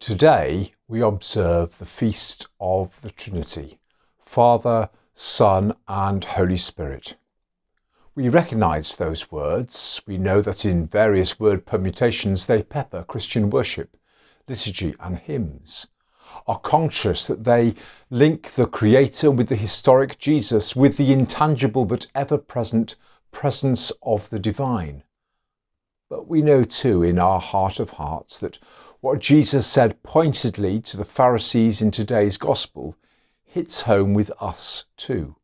Today we observe the Feast of the Trinity, Father, Son and Holy Spirit. We recognise those words. We know that in various word permutations they pepper Christian worship, liturgy and hymns, are conscious that they link the Creator with the historic Jesus, with the intangible but ever-present presence of the divine. But we know too in our heart of hearts that what Jesus said pointedly to the Pharisees in today's Gospel hits home with us too.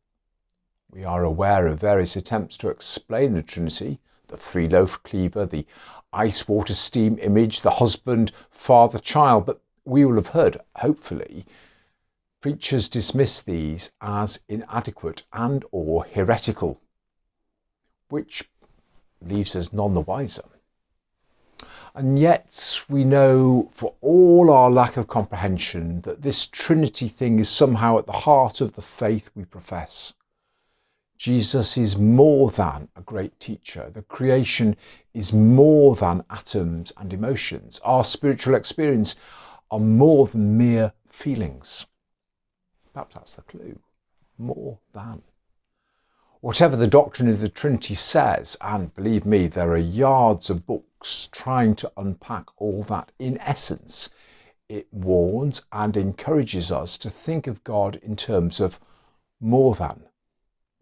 We are aware of various attempts to explain the Trinity, the three-loaf cleaver, the ice, water, steam image, the husband, father, child, but we will have heard, hopefully, preachers dismiss these as inadequate and or heretical, which leaves us none the wiser. And yet we know, for all our lack of comprehension, that this Trinity thing is somehow at the heart of the faith we profess. Jesus is more than a great teacher. The creation is more than atoms and emotions. Our spiritual experience are more than mere feelings. Perhaps that's the clue. More than. Whatever the doctrine of the Trinity says, and believe me, there are yards of books trying to unpack all that, in essence, it warns and encourages us to think of God in terms of more than.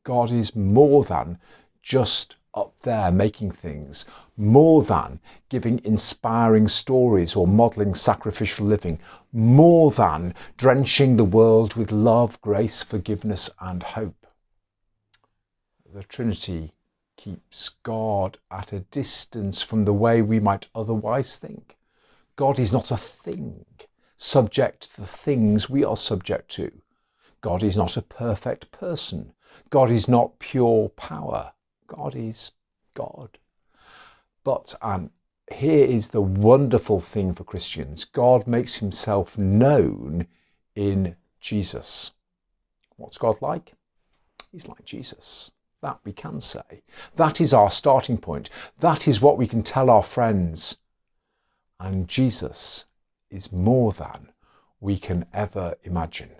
God is more than just up there making things, more than giving inspiring stories or modelling sacrificial living, more than drenching the world with love, grace, forgiveness and hope. The Trinity keeps God at a distance from the way we might otherwise think. God is not a thing, subject to the things we are subject to. God is not a perfect person. God is not pure power. God is God. But here is the wonderful thing for Christians. God makes himself known in Jesus. What's God like? He's like Jesus. That we can say. That is our starting point. That is what we can tell our friends. And Jesus is more than we can ever imagine.